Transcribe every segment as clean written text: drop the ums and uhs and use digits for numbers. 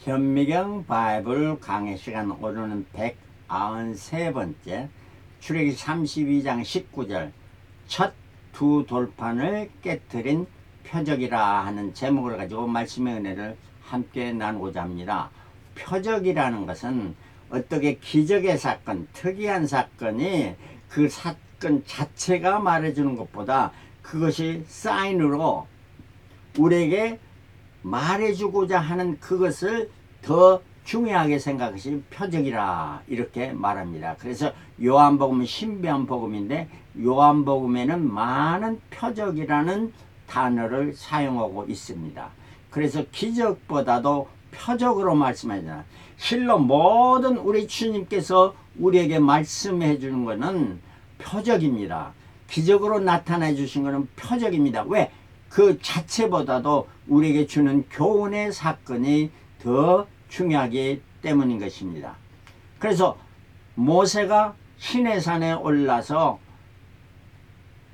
현미경 바이블 강의 시간 오늘은 193번째 출애굽기 32장 19절 첫 두 돌판을 깨트린 표적이라 하는 제목을 가지고 말씀의 은혜를 함께 나누고자 합니다. 표적이라는 것은 어떻게 기적의 사건, 특이한 사건이 그 사건 자체가 말해주는 것보다 그것이 사인으로 우리에게 말해주고자 하는 그것을 더 중요하게 생각하시 표적이라 이렇게 말합니다. 그래서 요한복음은 신비한 복음인데 요한복음에는 많은 표적이라는 단어를 사용하고 있습니다. 그래서 기적보다도 표적으로 말씀하잖아요. 실로 모든 우리 주님께서 우리에게 말씀해 주는 것은 표적입니다. 기적으로 나타내 주신 것은 표적입니다. 왜? 그 자체보다도 우리에게 주는 교훈의 사건이 더 중요하기 때문인 것입니다. 그래서 모세가 시내산에 올라서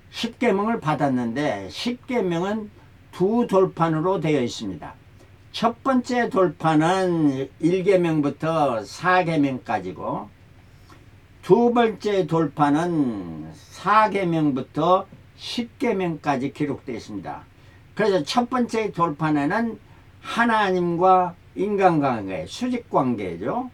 십계명을 받았는데 십계명은 두 돌판으로 되어 있습니다. 첫 번째 돌판은 1계명부터 4계명까지고 두 번째 돌판은 4계명부터 10계명까지 기록되어 있습니다. 그래서 첫 번째 돌판에는 하나님과 인간관계, 수직관계죠.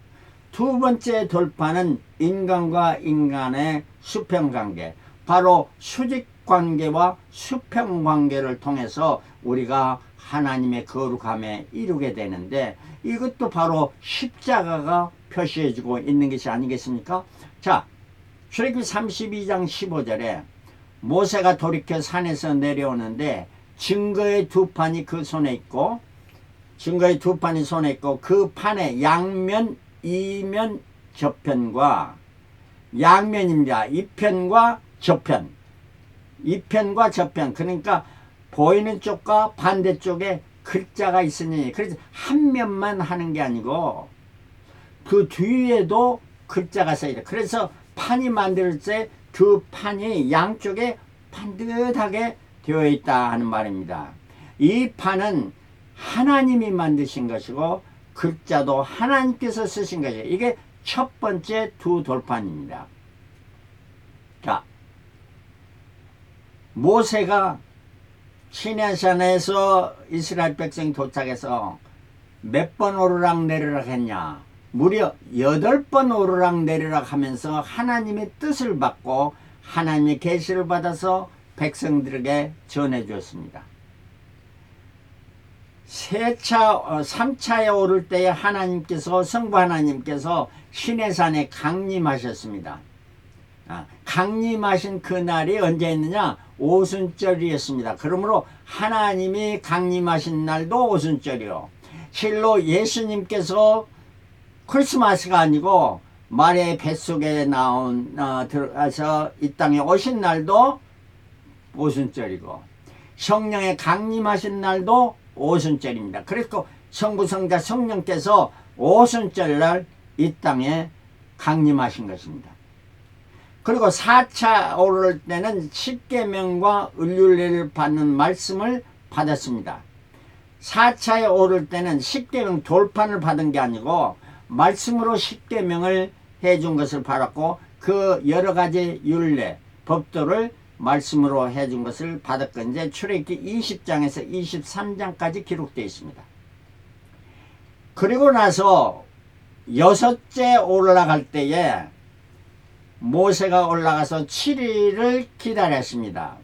두 번째 돌판은 인간과 인간의 수평관계, 바로 수직관계와 수평관계를 통해서 우리가 하나님의 거룩함에 이루게 되는데 이것도 바로 십자가가 표시해주고 있는 것이 아니겠습니까? 자, 출애굽기 32장 15절에 모세가 돌이켜 산에서 내려오는데 증거의 두 판이 그 손에 있고 그 판에 양면, 이면, 저편과 양면입니다. 이편과 저편. 그러니까 보이는 쪽과 반대쪽에 글자가 있으니 그래서 한 면만 하는 게 아니고 그 뒤에도 글자가 써있다. 그래서 판이 만들 때 그 판이 양쪽에 반듯하게 되어 있다 하는 말입니다. 이 판은 하나님이 만드신 것이고 글자도 하나님께서 쓰신 것이에요. 이게 첫 번째 두 돌판입니다. 자, 모세가 시내산에서 이스라엘 백성 도착해서 몇 번 오르락 내리락 했냐? 무려 8번 오르락 내리락 하면서 하나님의 뜻을 받고 하나님의 계시를 받아서 백성들에게 전해 주었습니다. 3차에 오를 때에 하나님께서 성부 하나님께서 시내산에 강림하셨습니다. 강림하신 그날이 언제였느냐? 오순절이었습니다. 그러므로 하나님이 강림하신 날도 오순절이요. 실로 예수님께서 크리스마스가 아니고 마리아의 뱃속에 들어가서 이 땅에 오신 날도 오순절이고 성령의 강림하신 날도 오순절입니다. 그리고 성부 성자 성령께서 오순절날 이 땅에 강림하신 것입니다. 그리고 4차 오를 때는 십계명과 을륜례를 받는 말씀을 받았습니다. 4차에 오를 때는 십계명 돌판을 받은 게 아니고 말씀으로 십계명을 해준 것을 받았고 그 여러 가지 율례, 법도를 말씀으로 해준 것을 받았고 이제 출애굽기 20장에서 23장까지 기록되어 있습니다. 그리고 나서 6째 올라갈 때에 모세가 올라가서 7일을 기다렸습니다.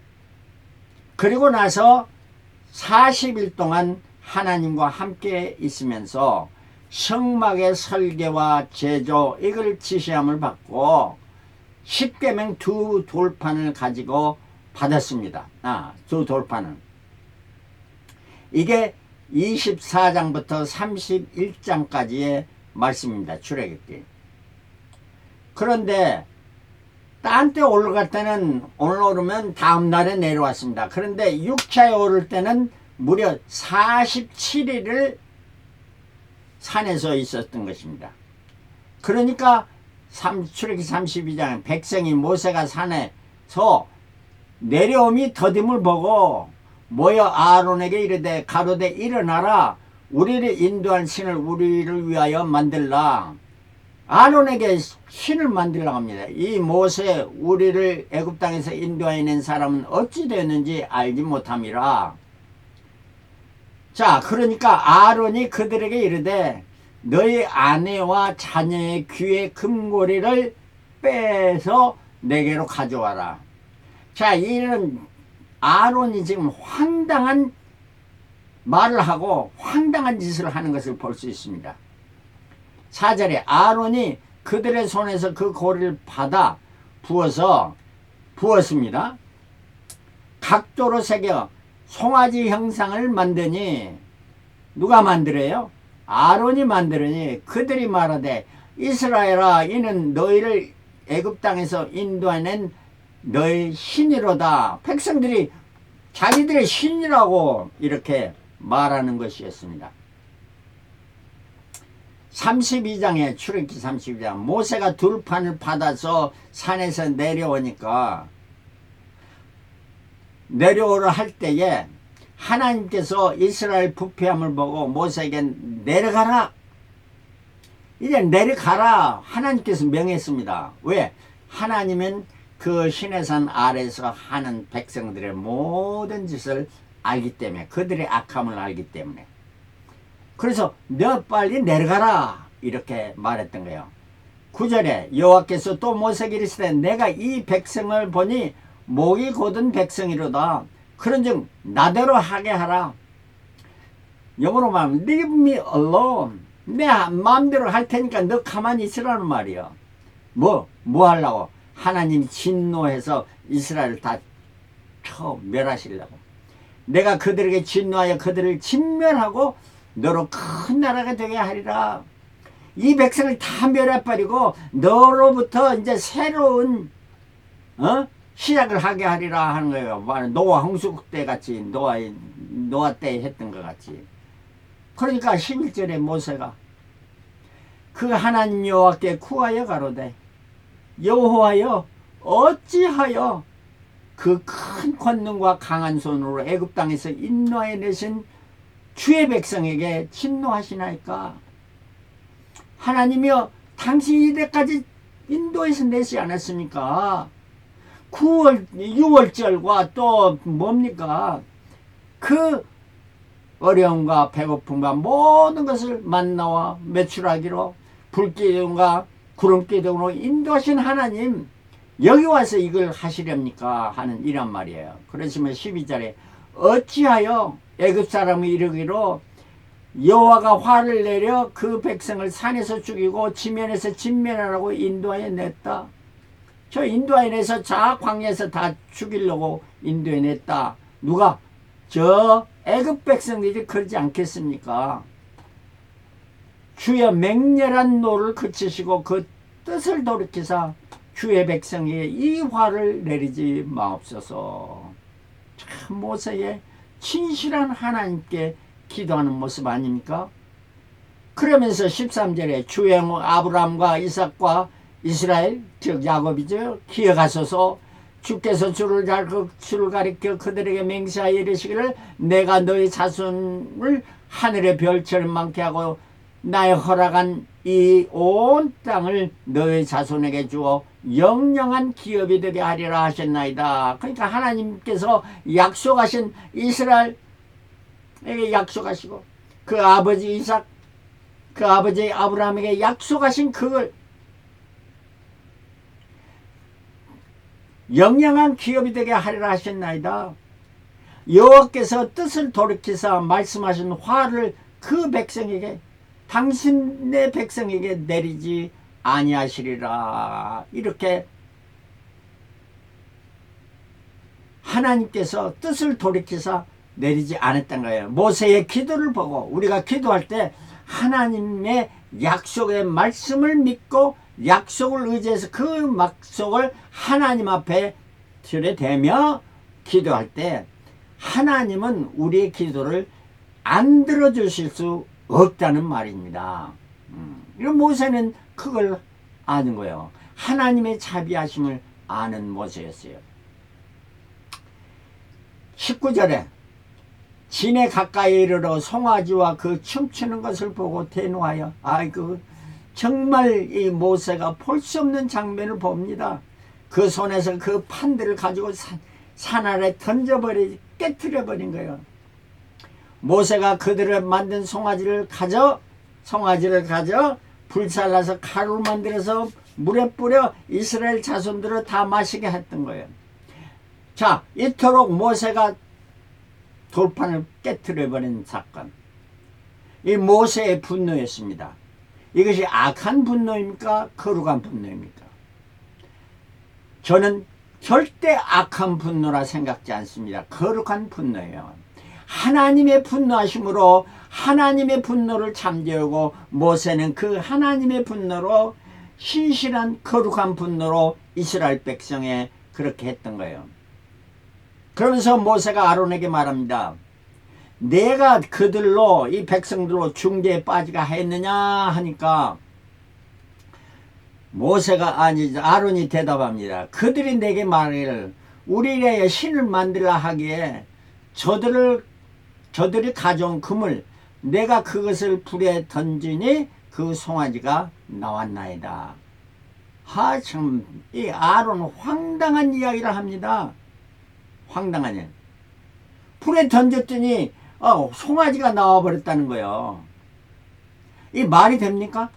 그리고 나서 40일 동안 하나님과 함께 있으면서 성막의 설계와 제조 이걸 지시함을 받고 십계명 두 돌판을 가지고 받았습니다. 두 돌판은 이게 24장부터 31장까지의 말씀입니다. 출애굽기. 그런데 딴 때 올라갈 때는 오늘 오르면 다음 날에 내려왔습니다. 그런데 6차에 오를 때는 무려 47일을 산에서 있었던 것입니다. 그러니까 출애굽기 32장 백성이 모세가 산에서 내려옴이 더딤을 보고 모여 아론에게 이르되 가로되 일어나라 우리를 인도한 신을 우리를 위하여 만들라. 아론에게 신을 만들라고 합니다. 이 모세 우리를 애굽 땅에서 인도해낸 사람은 어찌 되었는지 알지 못함이라. 자, 그러니까 아론이 그들에게 이르되 너희 아내와 자녀의 귀의 금고리를 빼서 내게로 가져와라. 자, 이런 아론이 지금 황당한 말을 하고 황당한 짓을 하는 것을 볼 수 있습니다. 4절에 아론이 그들의 손에서 그 고리를 받아 부었습니다. 각도로 새겨 송아지 형상을 만드니, 누가 만들어요? 아론이 만들으니 그들이 말하되 이스라엘아, 이는 너희를 애굽 땅에서 인도해낸 너희 신이로다. 백성들이 자기들의 신이라고 이렇게 말하는 것이었습니다. 32장에 출애굽기 32장 모세가 둘판을 받아서 산에서 내려오라 할 때에 하나님께서 이스라엘 부패함을 보고 모세에게 내려가라, 이제 내려가라 하나님께서 명했습니다. 왜? 하나님은 그 시내산 아래에서 하는 백성들의 모든 짓을 알기 때문에, 그들의 악함을 알기 때문에. 그래서 너 빨리 내려가라 이렇게 말했던 거예요. 9절에 여호와께서 또 모세에게 이르시되 내가 이 백성을 보니 목이 곧은 백성이로다. 그런즉 나대로 하게 하라. 영어로 말하면 leave me alone. 내 마음대로 할 테니까 너 가만히 있으라는 말이야. 뭐 하려고? 하나님이 진노해서 이스라엘을 다 멸하시려고. 내가 그들에게 진노하여 그들을 진멸하고 너로 큰 나라가 되게 하리라. 이 백성을 다 멸해버리고 너로부터 이제 새로운 시작을 하게 하리라 하는 거예요. 노아 홍수 때 같이, 노아 때 했던 것 같이. 그러니까 11절에 모세가 그 하나님 여호와께 구하여 가로되 여호와여, 어찌하여 그 큰 권능과 강한 손으로 애굽 땅에서 인도해 내신 주의 백성에게 진노하시나이까. 하나님이여, 당신이 이때까지 인도해서 내지 않았습니까? 6월절과 또 뭡니까? 그 어려움과 배고픔과 모든 것을 만나와 메추라기로 불기둥과 구름기둥으로 인도하신 하나님, 여기 와서 이걸 하시렵니까? 하는 이란 말이에요. 그러시면 12절에 어찌하여 애굽 사람이 이르기로 여호와가 화를 내려 그 백성을 산에서 죽이고 지면에서 진멸하라고 인도하여 냈다. 저 인도하여 내서 자 광야에서 다 죽이려고 인도해 냈다. 누가? 저 애굽 백성들이 그러지 않겠습니까? 주여 맹렬한 노를 그치시고 그 뜻을 돌이키사 주의 백성에게 이 화를 내리지 마옵소서. 참 모세의 진실한 하나님께 기도하는 모습 아닙니까? 그러면서 13절에 주의 아브라함과 이삭과 이스라엘, 즉 야곱이죠, 기억하소서. 주께서 주를 가리켜 그들에게 맹세하여 이르시기를 내가 너희 자손을 하늘의 별처럼 많게 하고 나의 허락한 이 온 땅을 너희 자손에게 주어 영영한 기업이 되게 하리라 하셨나이다. 그러니까 하나님께서 약속하신 이스라엘에게 약속하시고 그 아버지 이삭, 그 아버지 아브라함에게 약속하신 그걸 영영한 기업이 되게 하리라 하셨나이다. 여호와께서 뜻을 돌이키사 말씀하신 화를 그 백성에게, 당신의 백성에게 내리지 아니하시리라. 이렇게 하나님께서 뜻을 돌이키사 내리지 않았던 거예요. 모세의 기도를 보고 우리가 기도할 때 하나님의 약속의 말씀을 믿고 약속을 의지해서 그 약속을 하나님 앞에 들여대며 기도할 때 하나님은 우리의 기도를 안 들어주실 수 없다는 말입니다. 이런 모세는 그걸 아는 거예요. 하나님의 자비하심을 아는 모세였어요. 19절에 진에 가까이 이르러 송아지와 그 춤추는 것을 보고 대노하여, 아이고 정말 이 모세가 볼 수 없는 장면을 봅니다. 그 손에서 그 판들을 가지고 산 아래 깨트려 버린 거예요. 모세가 그들을 만든 송아지를 가져 불살라서 가루를 만들어서 물에 뿌려 이스라엘 자손들을 다 마시게 했던 거예요. 자, 이토록 모세가 돌판을 깨트려 버린 사건, 이 모세의 분노였습니다. 이것이 악한 분노입니까? 거룩한 분노입니까? 저는 절대 악한 분노라 생각지 않습니다. 거룩한 분노예요. 하나님의 분노하심으로 하나님의 분노를 잠재우고, 모세는 그 하나님의 분노로, 신실한 거룩한 분노로 이스라엘 백성에 그렇게 했던 거예요. 그러면서 모세가 아론에게 말합니다. 내가 그들로, 이 백성들로 중대에 빠지가 했느냐 하니까 아론이 대답합니다. 그들이 내게 말하기를 우리의 신을 만들라 하기에 저들이 가져온 금을 내가 그것을 불에 던지니 그 송아지가 나왔나이다. 참, 이 아론은 황당한 이야기를 합니다. 황당한 이야기. 불에 던졌더니 송아지가 나와버렸다는 거예요. 이 말이 됩니까?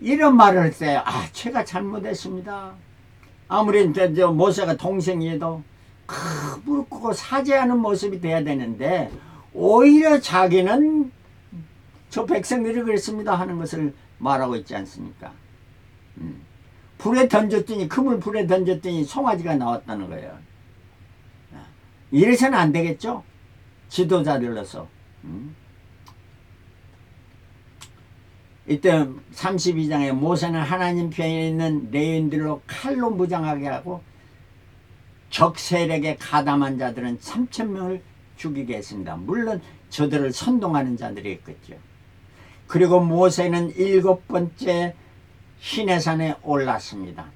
이런 말을 했어요. 제가 잘못했습니다. 아무리 모세가 동생이어도 무릎 꿇고 사죄하는 모습이 돼야 되는데, 오히려 자기는 저 백성들이 그랬습니다 하는 것을 말하고 있지 않습니까? 금을 불에 던졌더니 송아지가 나왔다는 거예요. 이래서는 안 되겠죠? 지도자들로서. 이때 32장에 모세는 하나님 편에 있는 레위인들로 칼로 무장하게 하고 적 세력에 가담한 자들은 3,000명을 죽이게 했습니다. 물론 저들을 선동하는 자들이 있겠죠. 그리고 모세는 7번째 시내산에 올랐습니다.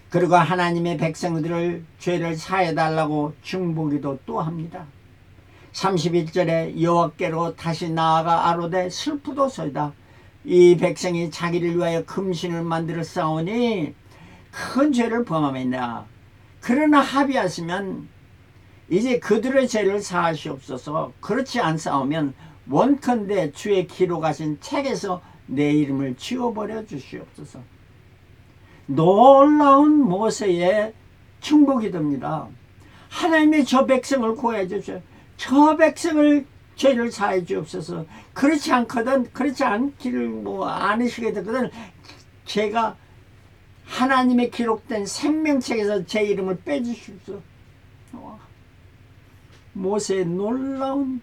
그리고 하나님의 백성들을 죄를 사해달라고 중보기도 또 합니다. 31절에 여호와께로 다시 나아가 아뢰되 슬프도소이다. 이 백성이 자기를 위하여 금신을 만들어 싸우니 큰 죄를 범하였나. 그러나 합의하시면 이제 그들의 죄를 사하시옵소서. 그렇지 않사오면 원컨대 주의 기록하신 책에서 내 이름을 지워버려 주시옵소서. 놀라운 모세의 충복이됩니다. 하나님이 저 백성을 구해 주셔. 저 백성을 죄를 사해 주옵소서. 그렇지 않기를 않으시게 되거든. 제가 하나님의 기록된 생명책에서 제 이름을 빼주십시오. 모세의 놀라운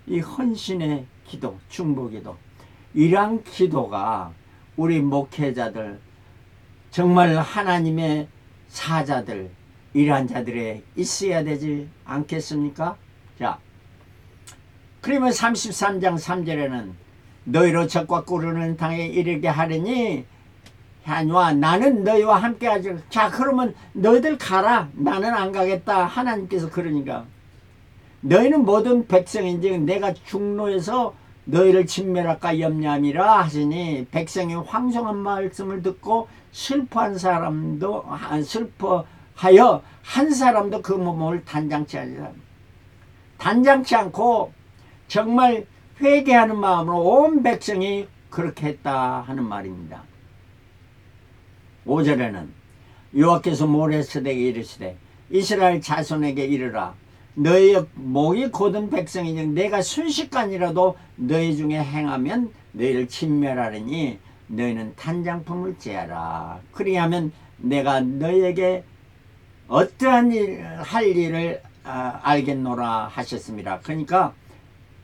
이 헌신의 기도, 중보기도. 이러한 기도가 우리 목회자들, 정말 하나님의 사자들, 이러한 자들에 있어야 되지 않겠습니까? 자, 그러면 33장 3절에는 너희로 적과 꾸르는 땅에 이르게 하려니 하니와 나는 너희와 함께 하지. 자, 그러면 너희들 가라. 나는 안 가겠다. 하나님께서 그러니까. 너희는 모든 백성인지 내가 중로에서 너희를 진멸할까 염려함이라 하시니, 백성이 황송한 말씀을 듣고 슬퍼하여 한 사람도 그 몸을 단장치 하리라. 단장치 않고 정말 회개하는 마음으로 온 백성이 그렇게 했다 하는 말입니다. 5절에는 여호와께서 모레세대에게 이르시되 이스라엘 자손에게 이르라. 너희의 목이 곧은 백성이니 내가 순식간이라도 너희 중에 행하면 너희를 진멸하리니 너희는 단장품을 제하라. 그리하면 내가 너희에게 어떠한 할 일을 알겠노라 하셨습니다. 그러니까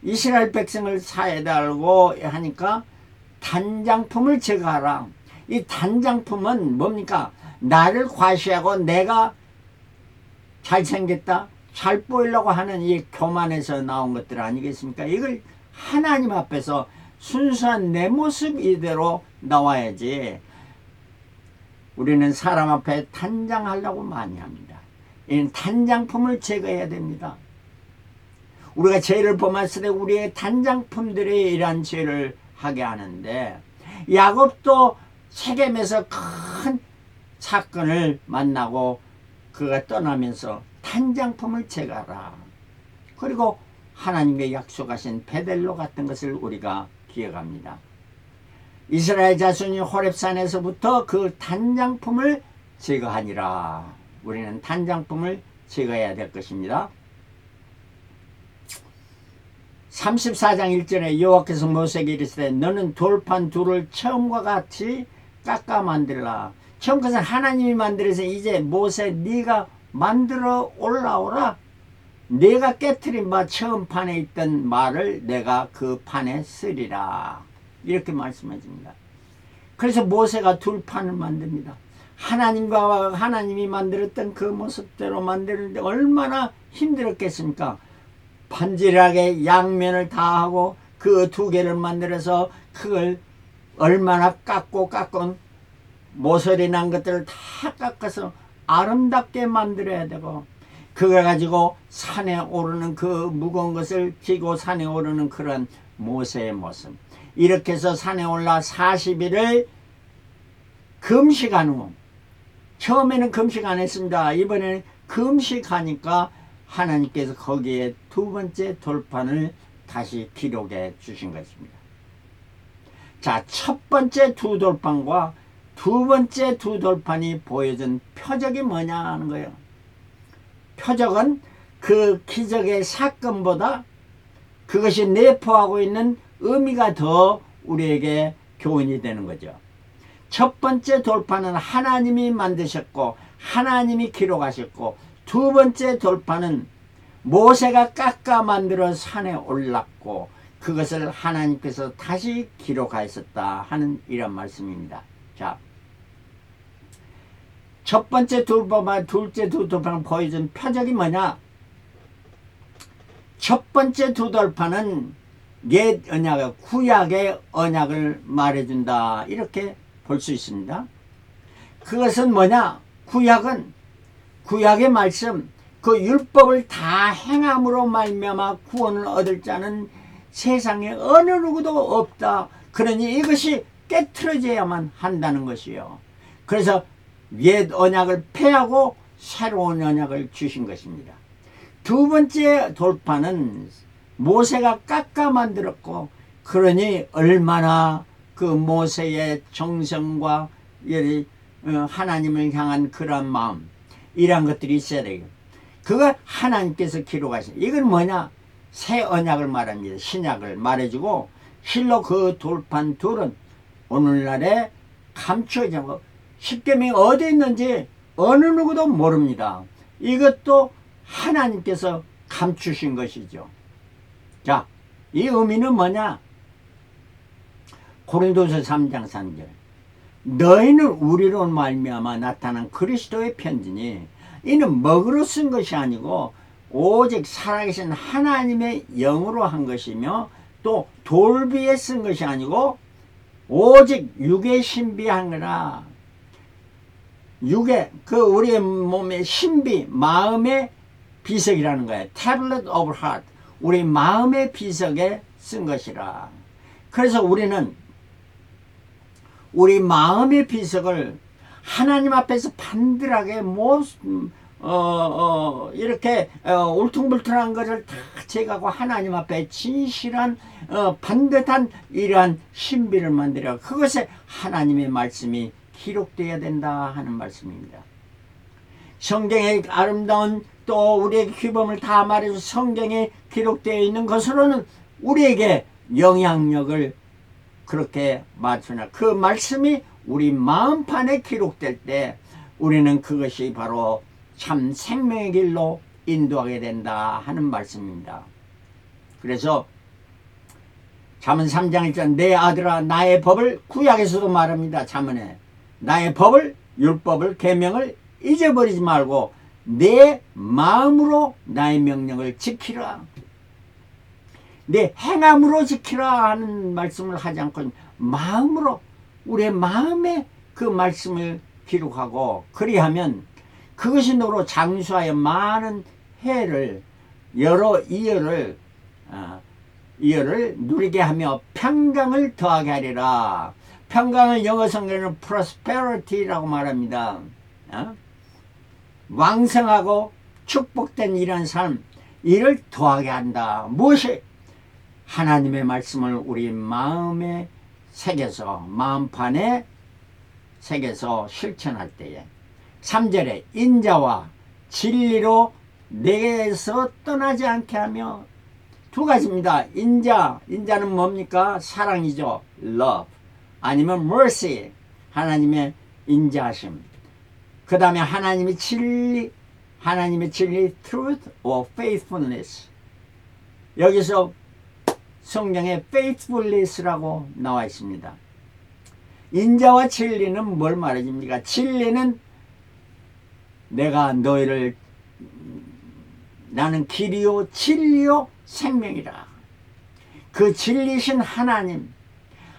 이스라엘 백성을 사해달라고 하니까 단장품을 제거하라. 이 단장품은 뭡니까? 나를 과시하고 내가 잘생겼다, 잘 보이려고 하는 이 교만에서 나온 것들 아니겠습니까? 이걸 하나님 앞에서 순수한 내 모습 이대로 나와야지. 우리는 사람 앞에 단장하려고 많이 합니다. 이 단장품을 제거해야 됩니다. 우리가 죄를 범했을 때 우리의 단장품들이 이러한 죄를 하게 하는데, 야곱도 세겜에서 큰 사건을 만나고 그가 떠나면서 단장품을 제거하라. 그리고 하나님께 약속하신 베델로 갔던 것을 우리가 기억합니다. 이스라엘 자손이 호렙산에서부터 그 단장품을 제거하니라. 우리는 단장품을 제거해야 될 것입니다. 34장 1절에 여호와께서 모세에게 이르시되 너는 돌판 둘을 처음과 같이 깎아 만들라. 처음 것은 하나님이 만들어서 이제 모세 네가 만들어 올라오라. 내가 깨트린 바 처음 판에 있던 말을 내가 그 판에 쓰리라. 이렇게 말씀해 줍니다. 그래서 모세가 둘판을 만듭니다. 하나님과 하나님이 만들었던 그 모습대로 만드는데 얼마나 힘들었겠습니까? 반질하게 양면을 다 하고 그 두 개를 만들어서 그걸 얼마나 깎고 모서리 난 것들을 다 깎아서 아름답게 만들어야 되고, 그걸 가지고 산에 오르는 그 무거운 것을 지고 산에 오르는 그런 모세의 모습. 이렇게 해서 산에 올라 40일을 금식한 후, 처음에는 금식 안 했습니다. 이번에는 금식하니까 하나님께서 거기에 두 번째 돌판을 다시 기록해 주신 것입니다. 자, 첫 번째 두 돌판과 두 번째 두 돌판이 보여준 표적이 뭐냐 하는 거예요. 표적은 그 기적의 사건보다 그것이 내포하고 있는 의미가 더 우리에게 교훈이 되는 거죠. 첫 번째 돌판은 하나님이 만드셨고 하나님이 기록하셨고, 두 번째 돌판은 모세가 깎아 만들어 산에 올랐고 그것을 하나님께서 다시 기록하셨다 하는 이런 말씀입니다. 자, 첫 번째 돌판, 둘째 두 돌판을 보여준 표적이 뭐냐? 첫 번째 두 돌판은 옛 언약의 구약의 언약을 말해준다, 이렇게 볼 수 있습니다. 그것은 뭐냐? 구약의 말씀, 그 율법을 다 행함으로 말미암아 구원을 얻을 자는 세상에 어느 누구도 없다. 그러니 이것이 깨트려져야만 한다는 것이요. 그래서 옛 언약을 폐하고 새로운 언약을 주신 것입니다. 두 번째 돌판은 모세가 깎아 만들었고, 그러니 얼마나 그 모세의 정성과 하나님을 향한 그런 마음, 이런 것들이 있어야 돼요. 그걸 하나님께서 기록하신, 이건 뭐냐? 새 언약을 말합니다. 신약을 말해주고, 실로 그 돌판 둘은 오늘날에 감춰지고 십계명이 어디 있는지 어느 누구도 모릅니다. 이것도 하나님께서 감추신 것이죠. 자, 이 의미는 뭐냐? 고린도서 3장 3절, 너희는 우리로 말미암아 나타난 그리스도의 편지니 이는 먹으로 쓴 것이 아니고 오직 살아계신 하나님의 영으로 한 것이며, 또 돌비에 쓴 것이 아니고 오직 육에 신비한 거라. 육에, 그 우리의 몸의 신비, 마음의 비석이라는 거예요. Tablet of Heart, 우리 마음의 비석에 쓴 것이라. 그래서 우리는 우리 마음의 비석을 하나님 앞에서 반들하게 이렇게 울퉁불퉁한 것을 다 제거하고 하나님 앞에 진실한 반듯한 이러한 신비를 만들어 그것에 하나님의 말씀이 기록되어야 된다 하는 말씀입니다. 성경의 아름다운 또 우리의 규범을 다 말해서 성경에 기록되어 있는 것으로는 우리에게 영향력을 그렇게 맞추나, 그 말씀이 우리 마음판에 기록될 때 우리는 그것이 바로 참 생명의 길로 인도하게 된다 하는 말씀입니다. 그래서 잠언 3장 1절, 내 아들아 나의 법을, 구약에서도 말합니다. 잠언에 나의 법을, 율법을, 계명을 잊어버리지 말고 내 마음으로 나의 명령을 지키라. 내 행함으로 지키라 하는 말씀을 하지 않고 마음으로, 우리의 마음에 그 말씀을 기록하고, 그리하면 그것이 너로 장수하여 많은 해를 여러 이열을 누리게 하며 평강을 더하게 하리라. 평강을 영어 성경에는 prosperity라고 말합니다. 왕성하고 축복된 이런 삶, 이를 더하게 한다. 무엇이? 하나님의 말씀을 우리 마음에 새겨서, 마음판에 새겨서 실천할 때에. 3절에 인자와 진리로 내게서 떠나지 않게 하며. 두 가지입니다. 인자는 뭡니까? 사랑이죠. love. 아니면 mercy. 하나님의 인자하심. 그 다음에 하나님의 진리, truth or faithfulness. 여기서 성경에 faithfulness라고 나와 있습니다. 인자와 진리는 뭘 말해줍니까? 진리는 내가 너희를, 나는 길이요 진리요 생명이라. 그 진리신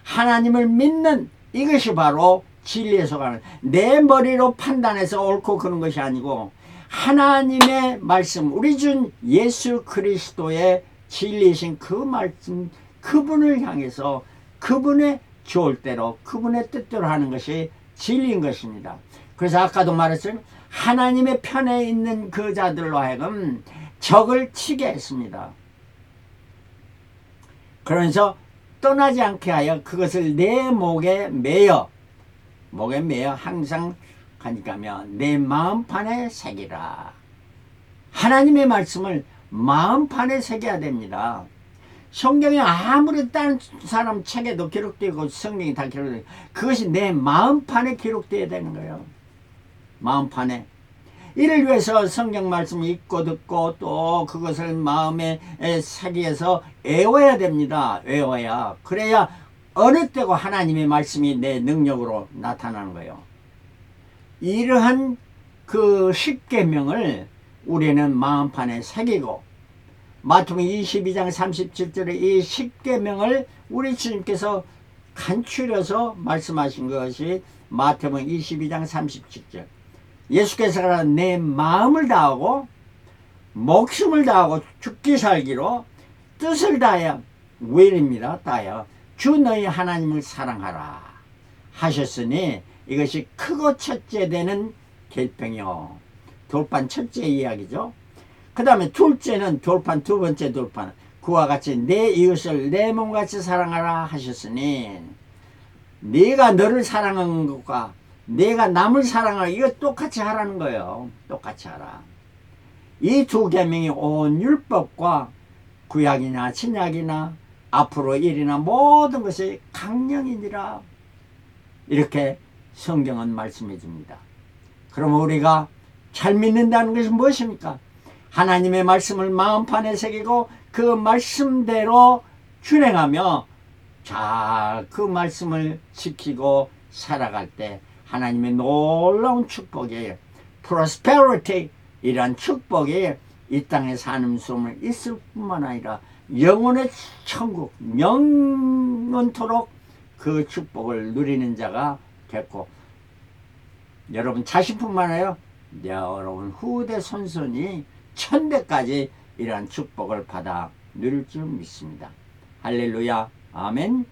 하나님을 믿는 이것이 바로 진리에 속하는, 내 머리로 판단해서 옳고 그런 것이 아니고 하나님의 말씀, 우리 주 예수 그리스도의 진리이신 그 말씀, 그분을 향해서 그분의 좋을 대로 그분의 뜻대로 하는 것이 진리인 것입니다. 그래서 아까도 말했지만 하나님의 편에 있는 그 자들로 하여금 적을 치게 했습니다. 그러면서 떠나지 않게 하여 그것을 내 목에 매여 항상 가니까며 내 마음판에 새기라. 하나님의 말씀을 마음판에 새겨야 됩니다. 성경에 아무리 다른 사람 책에도 기록되고 성경이 다 기록되고 그것이 내 마음판에 기록되어야 되는 거예요. 마음판에. 이를 위해서 성경 말씀을 읽고 듣고 또 그것을 마음에 새겨서 외워야 됩니다. 외워야. 그래야 어느 때고 하나님의 말씀이 내 능력으로 나타나는 거예요. 이러한 그 십계명을 우리는 마음판에 새기고, 마태복음 22장 37절에 이 십계명을 우리 주님께서 간추려서 말씀하신 것이 마태복음 22장 37절. 예수께서 내 마음을 다하고 목숨을 다하고 죽기 살기로 뜻을 다하여, will입니다. 다하여 주 너희 하나님을 사랑하라 하셨으니 이것이 크고 첫째 되는 계명이요. 돌판 첫째 이야기죠. 그 다음에 둘째는 돌판, 두 번째 돌판, 그와 같이 내 이웃을 내 몸같이 사랑하라 하셨으니, 네가 너를 사랑하는 것과 내가 남을 사랑하라, 이거 똑같이 하라는 거예요. 똑같이 하라. 이 두 계명이 온 율법과 구약이나 신약이나 앞으로 일이나 모든 것이 강령이니라, 이렇게 성경은 말씀해 줍니다. 그럼 우리가 잘 믿는다는 것이 무엇입니까? 하나님의 말씀을 마음판에 새기고 그 말씀대로 준행하며 잘 그 말씀을 지키고 살아갈 때 하나님의 놀라운 축복이, prosperity 이란 축복이 이 땅에 사는 수는 있을 뿐만 아니라 영원의 천국, 영원토록 그 축복을 누리는 자가 됐고, 여러분 자신뿐만 아니라 여러분 후대 손손이 천대까지 이러한 축복을 받아 누릴 줄 믿습니다. 할렐루야. 아멘.